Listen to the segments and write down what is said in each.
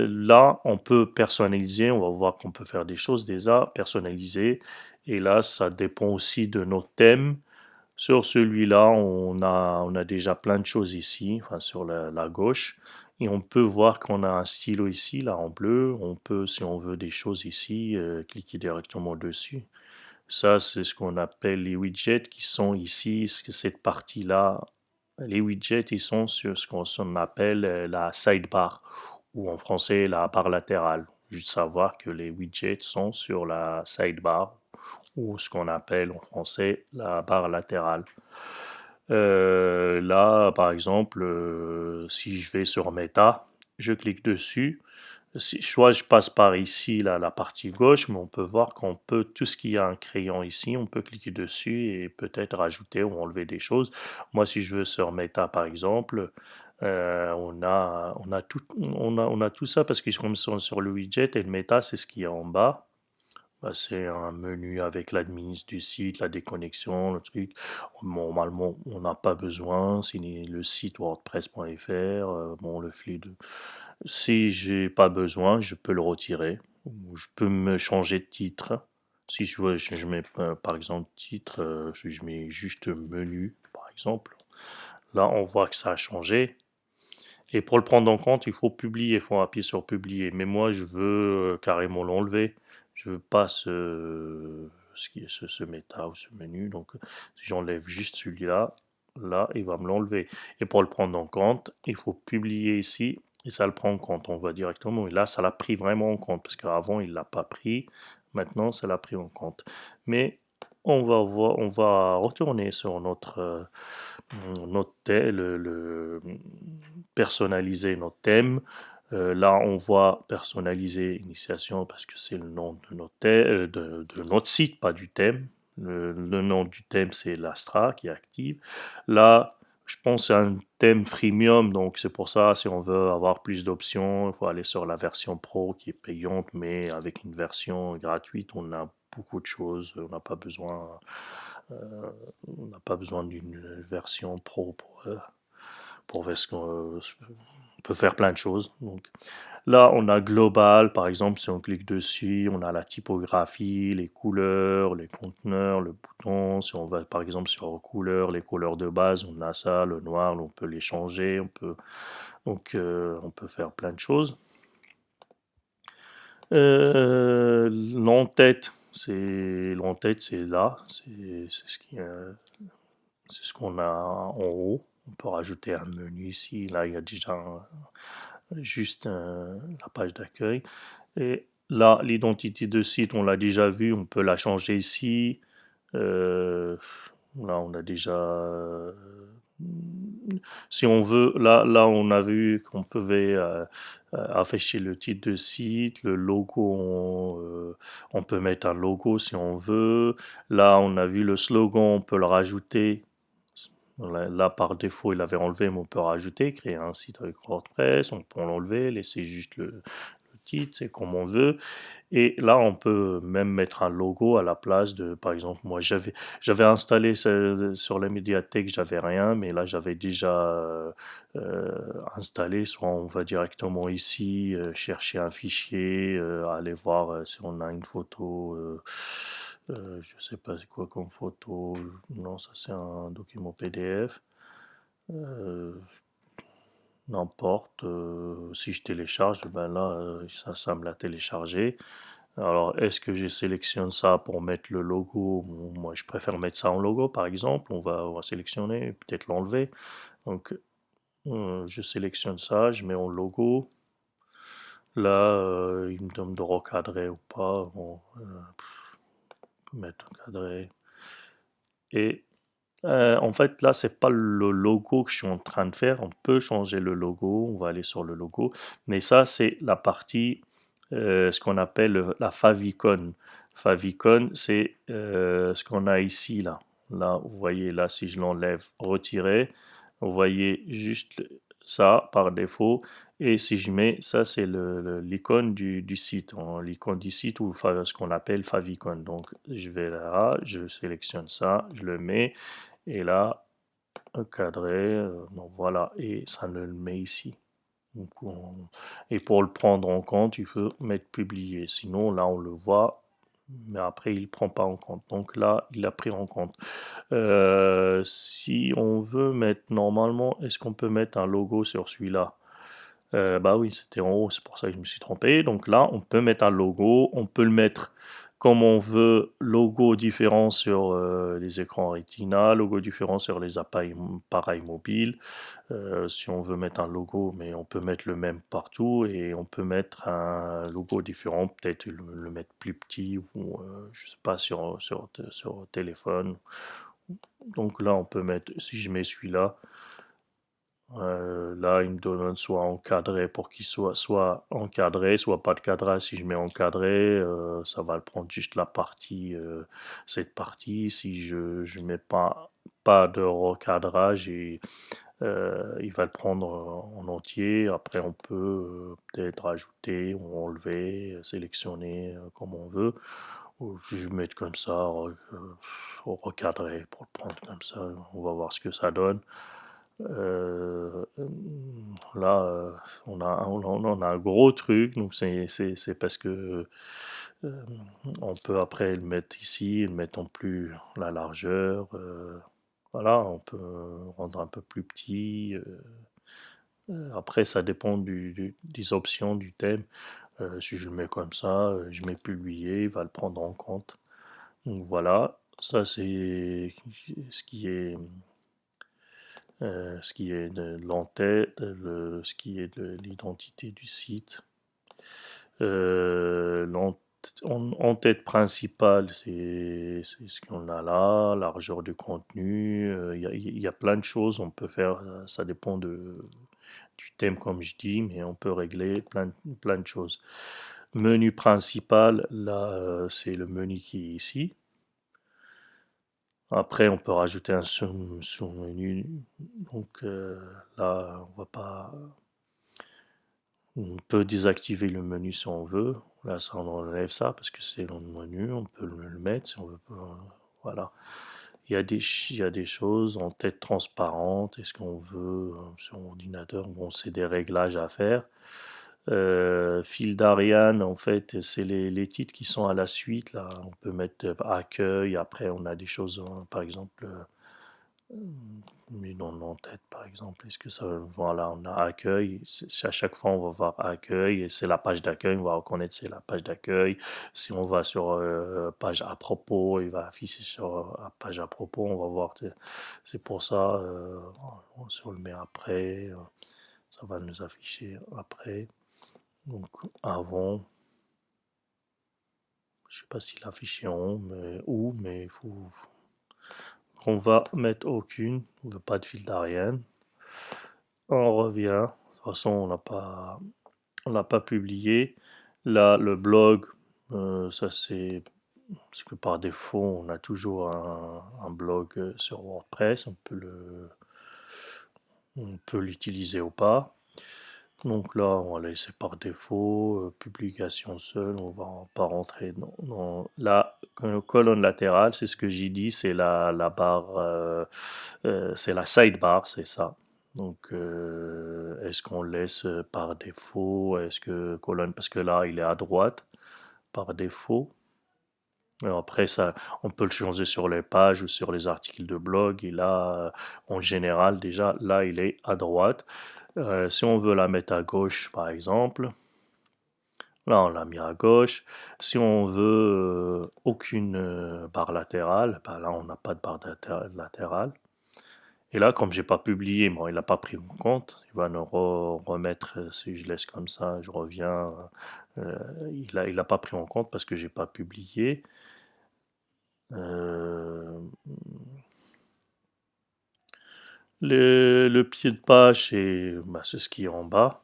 Là, on peut personnaliser, on va voir qu'on peut faire des choses déjà personnalisées et là, ça dépend aussi de nos thèmes. Sur celui-là, on a déjà plein de choses ici, enfin sur la gauche et on peut voir qu'on a un stylo ici, là, en bleu. On peut, si on veut des choses ici, cliquer directement dessus. Ça, c'est ce qu'on appelle les widgets qui sont ici, cette partie-là. Les widgets, ils sont sur ce qu'on appelle la sidebar, ou en français la barre latérale. Juste savoir que les widgets sont sur la sidebar, ou ce qu'on appelle en français la barre latérale. Là, par exemple, si je vais sur Meta, je clique dessus. Soit je passe par ici, là, la partie gauche, mais on peut voir qu'on peut, tout ce qui a un crayon ici, on peut cliquer dessus et peut-être rajouter ou enlever des choses. Moi, si je veux sur Meta, par exemple, on a tout ça parce qu'ils sont sur le widget et le Meta, c'est ce qui est en bas. Bah, c'est un menu avec l'admin du site, la déconnexion, le truc. Normalement, on n'a pas besoin. C'est le site wordpress.fr. Bon, le flux de. Si j'ai pas besoin, je peux le retirer. Ou je peux me changer de titre. Si je veux, je mets par exemple titre, je mets juste menu, par exemple. Là, on voit que ça a changé. Et pour le prendre en compte, il faut publier, il faut appuyer sur publier. Mais moi, je veux carrément l'enlever. Je veux pas ce méta ou ce menu. Donc, si j'enlève juste celui-là, là, il va me l'enlever. Et pour le prendre en compte, il faut publier ici. Et ça le prend en compte. On voit directement. Et là, ça l'a pris vraiment en compte. Parce qu'avant, il l'a pas pris. Maintenant, ça l'a pris en compte. Mais on va retourner sur notre personnaliser notre thème. Là, on voit personnaliser initiation parce que c'est le nom de de notre site, pas du thème. Le nom du thème, c'est l'Astra qui est active. Là, je pense que c'est un thème freemium, donc c'est pour ça, si on veut avoir plus d'options, il faut aller sur la version pro qui est payante, mais avec une version gratuite, on a beaucoup de choses. On n'a pas besoin d'une version pro pour faire ce qu'on on peut faire plein de choses. Donc, là, on a global, par exemple, si on clique dessus, on a la typographie, les couleurs, les conteneurs, le bouton. Si on va, par exemple, sur couleurs, les couleurs de base, on a ça, le noir, on peut les changer, on peut faire plein de choses. L'entête, c'est là, c'est ce qu'on a en haut. On peut rajouter un menu ici. Là, il y a déjà juste la page d'accueil. Et là, l'identité de site, on l'a déjà vu. On peut la changer ici. Euh, Là, on a déjà. Si on veut, là, on a vu qu'on pouvait afficher le titre de site, le logo. On peut mettre un logo si on veut. Là, on a vu le slogan, on peut le rajouter. Là, par défaut, il avait enlevé, mais on peut rajouter, créer un site avec WordPress, on peut l'enlever, laisser juste le titre, c'est comme on veut. Et là, on peut même mettre un logo à la place de, par exemple, moi, j'avais installé sur la médiathèque, j'avais rien, mais là, j'avais déjà installé, soit on va directement ici, chercher un fichier, aller voir si on a une photo. Je sais pas c'est quoi comme photo. Non, ça c'est un document PDF. Euh, N'importe. Si je télécharge, ben là, ça me l'a téléchargé. Alors, est-ce que je sélectionne ça pour mettre le logo? Moi, je préfère mettre ça en logo, par exemple. On va sélectionner, peut-être l'enlever. Donc, je sélectionne ça, je mets en logo. Là, il me demande de recadrer ou pas. Bon, on peut mettre cadré. Et en fait, là, c'est pas le logo que je suis en train de faire. On peut changer le logo. On va aller sur le logo. Mais ça, c'est la partie, ce qu'on appelle la favicon. Favicon, c'est ce qu'on a ici, là. Là, vous voyez, là, si je l'enlève, retirer, vous voyez juste ça par défaut. Et si je mets, ça, c'est l'icône du site. L'icône du site ou ce qu'on appelle favicon. Donc, je vais là, je sélectionne ça, je le mets. Et là, cadré, donc voilà, et ça me le met ici. Donc, et pour le prendre en compte, il faut mettre publier. Sinon, là, on le voit, mais après, il ne prend pas en compte. Donc là, il a pris en compte. Si on veut mettre, normalement, est-ce qu'on peut mettre un logo sur celui-là? Bah oui, c'était en haut, c'est pour ça que je me suis trompé. Donc là, on peut mettre un logo, on peut le mettre comme on veut, logo différent sur les écrans Retina, logo différent sur les appareils mobiles. Si on veut mettre un logo, mais on peut mettre le même partout et on peut mettre un logo différent, peut-être le mettre plus petit ou je sais pas sur téléphone. Donc là, on peut mettre, si je mets celui-là, là, il me donne soit encadré pour qu'il soit encadré, soit pas de cadrage. Si je mets encadré, ça va le prendre juste la partie, cette partie. Si je mets pas de recadrage, il va le prendre en entier. Après, on peut peut-être ajouter ou enlever, sélectionner comme on veut. Ou je vais mettre comme ça, recadré pour le prendre comme ça. On va voir ce que ça donne. Euh, Là, on a un gros truc, donc c'est parce que euh, on peut après le mettre ici, le mettre en plus la largeur. Voilà, on peut rendre un peu plus petit. Après, ça dépend des options du thème. Si je le mets comme ça, je mets publier, il va le prendre en compte. Donc voilà, ça c'est ce qui est de l'entête, ce qui est de l'identité du site. En tête principale, c'est ce qu'on a là, largeur du contenu. Il y a plein de choses on peut faire. Ça dépend du thème, comme je dis, mais on peut régler plein de choses. Menu principal, là, c'est le menu qui est ici. Après, on peut rajouter un sous-menu. Donc là, on va pas. On peut désactiver le menu si on veut. Là, ça, on enlève ça parce que c'est dans le menu. On peut le mettre si on veut. Voilà. Il y a des choses en tête transparente. Est-ce qu'on veut sur ordinateur? Bon, c'est des réglages à faire. Fil d'Ariane, en fait, c'est les titres qui sont à la suite. Là, on peut mettre accueil. Après, on a des choses, par exemple. Mais dans l'entête, par exemple, est-ce que ça, voilà, on a accueil, à chaque fois on va voir accueil, et c'est la page d'accueil, on va reconnaître c'est la page d'accueil. Si on va sur page à propos, il va afficher sur page à propos, on va voir, c'est pour ça, si on le met après, ça va nous afficher après. Donc avant, je sais pas s'il affiche en haut, mais où, mais il faut, on va mettre aucune, on veut pas de fil d'Ariane. On revient. De toute façon, on l'a pas publié. Là, le blog, ça c'est parce que par défaut, on a toujours un blog sur WordPress. On peut l'utiliser ou pas. Donc là, on va laisser par défaut, publication seule. On va pas rentrer dans la colonne latérale. C'est ce que j'ai dit. C'est la barre, c'est la sidebar, c'est ça. Donc, est-ce qu'on laisse par défaut? Est-ce que colonne, parce que là, il est à droite par défaut. Alors après, ça, on peut le changer sur les pages ou sur les articles de blog. Et là, en général, déjà, là, il est à droite. Si on veut la mettre à gauche, par exemple, là, on l'a mis à gauche. Si on veut aucune barre latérale, ben là, on n'a pas de barre latérale. Et là, comme j'ai pas publié, bon, il n'a pas pris en compte. Il va nous remettre, si je laisse comme ça, je reviens. Il a pas pris en compte parce que j'ai pas publié. Euh, le pied de page, c'est ce qui est en bas.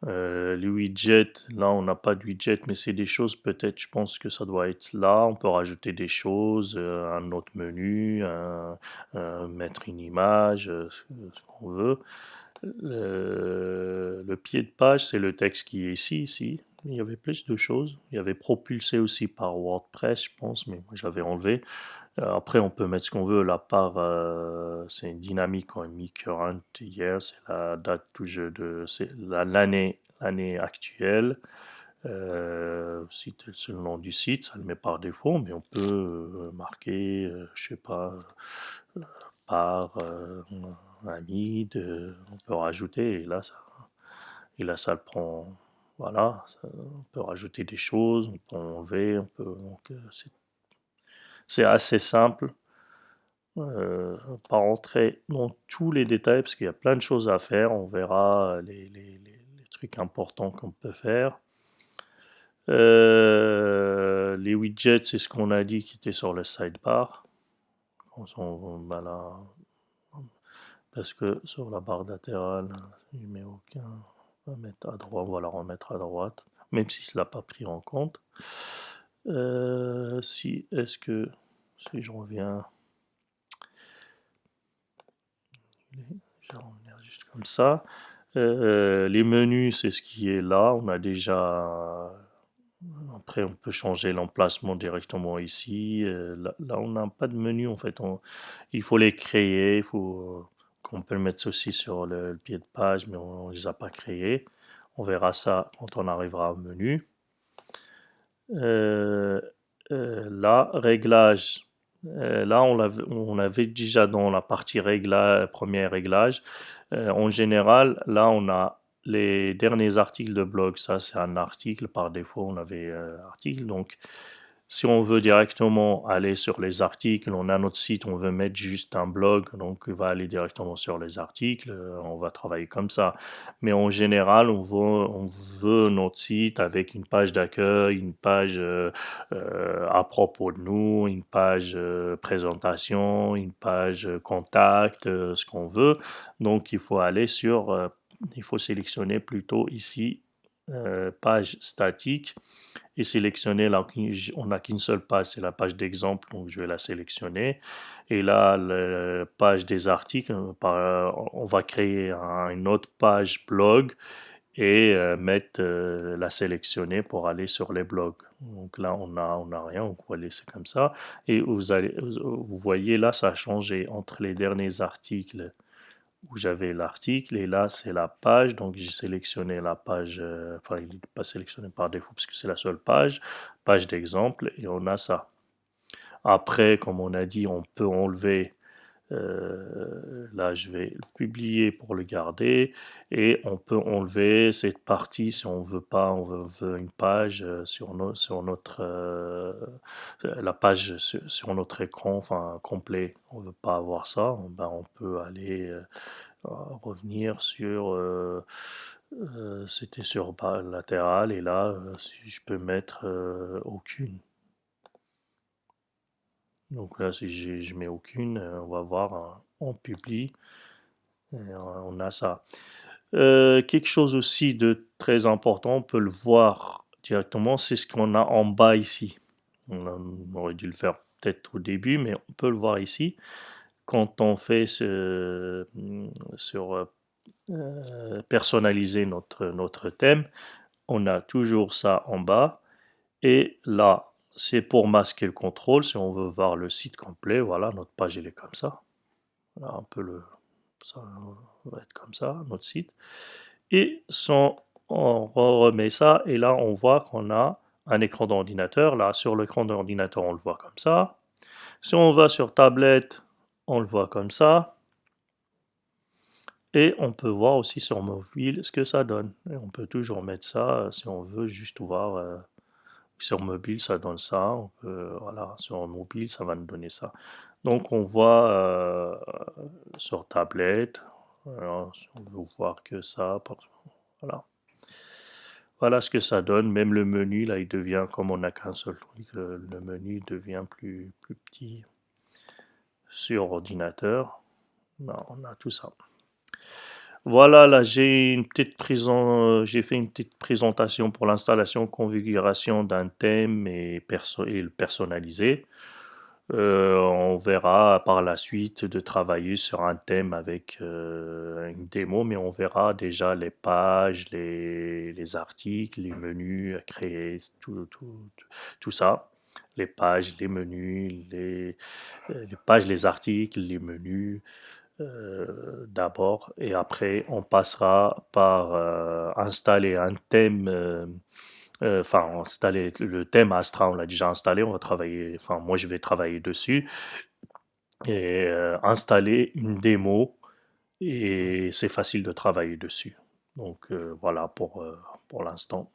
Les widgets, là on n'a pas de widget, mais c'est des choses, peut-être, je pense que ça doit être là. On peut rajouter des choses, un autre menu, mettre une image, ce qu'on veut. Le pied de page, c'est le texte qui est ici, ici. il y avait plus de choses. Il y avait propulsé aussi par WordPress, je pense, mais moi j'avais enlevé. Après, on peut mettre ce qu'on veut. La part, c'est une dynamique quand même. Current year, c'est la date c'est l'année actuelle. C'est le nom du site, ça le met par défaut, mais on peut marquer, je sais pas, par un lead, on peut rajouter, et là ça le prend, voilà, on peut rajouter des choses, on peut enlever, donc c'est assez simple. Pas rentrer dans tous les détails parce qu'il y a plein de choses à faire, on verra les trucs importants qu'on peut faire. Les widgets, c'est ce qu'on a dit qui était sur le sidebar. Voilà, parce que sur la barre latérale, il met aucun. On va mettre à droite, on va la remettre à droite, même si je ne l'a pas pris en compte. Si je reviens, je vais revenir juste comme ça. Les menus, c'est ce qui est là. On a déjà. Après, on peut changer l'emplacement directement ici. Là, on n'a pas de menu en fait. Il faut les créer. Il faut qu'on peut le mettre aussi sur le pied de page, mais on ne les a pas créés. On verra ça quand on arrivera au menu. Euh, Là, réglage. Là, on avait déjà dans la partie réglage, premier réglage. En général, là, on a les derniers articles de blog. Ça, c'est un article. Par défaut, on avait article. Donc, si on veut directement aller sur les articles, on a notre site, on veut mettre juste un blog, donc il va aller directement sur les articles, on va travailler comme ça. Mais en général, on veut notre site avec une page d'accueil, une page à propos de nous, une page présentation, une page contact, ce qu'on veut. Donc il faut sélectionner plutôt ici page statique et sélectionner là, on n'a qu'une seule page, c'est la page d'exemple, donc je vais la sélectionner. Et là, la page des articles, on va créer une autre page blog et la sélectionner pour aller sur les blogs. Donc là, on a rien, on va laisser comme ça. Et vous voyez là, ça a changé entre les derniers articles où j'avais l'article et là c'est la page, donc j'ai sélectionné la page, enfin il n'est pas sélectionné par défaut parce que c'est la seule page d'exemple et on a ça. Après, comme on a dit, on peut enlever, là je vais le publier pour le garder et on peut enlever cette partie si on veut pas, veut une page sur notre, la page sur notre écran, enfin complet, on veut pas avoir ça, ben, on peut aller revenir sur, c'était sur latéral et là, si je peux mettre aucune. Donc là, si je mets aucune, on va voir, on publie, et on a ça. Quelque chose aussi de très important, on peut le voir directement, c'est ce qu'on a en bas ici. On aurait dû le faire peut-être au début, mais on peut le voir ici. Quand on fait sur personnaliser notre thème, on a toujours ça en bas. Et là, c'est pour masquer le contrôle. Si on veut voir le site complet, voilà, notre page elle est comme ça. Voilà, ça va être comme ça, notre site. Et on remet ça, et là, on voit qu'on a un écran d'ordinateur. Là, sur l'écran d'ordinateur, on le voit comme ça. Si on va sur tablette, on le voit comme ça. Et on peut voir aussi sur mobile ce que ça donne. Et on peut toujours mettre ça si on veut juste voir. Sur mobile, ça donne ça. Voilà, sur mobile, ça va nous donner ça. Donc on voit sur tablette. Alors, si on veut voir que ça, voilà. Voilà ce que ça donne. Même le menu, là, il devient, comme on n'a qu'un seul truc, le menu devient plus petit sur ordinateur. Non, on a tout ça. Voilà, là j'ai fait une petite présentation pour l'installation, configuration d'un thème et le personnaliser. On verra par la suite de travailler sur un thème avec, une démo, mais on verra déjà les pages, les articles, les menus à créer, tout ça. Les pages, les menus, les pages, les articles, les menus, d'abord et après on passera par, installer un thème, enfin installer le thème Astra, on l'a déjà installé, on va travailler enfin moi je vais travailler dessus et installer une démo et c'est facile de travailler dessus. Donc voilà pour l'instant.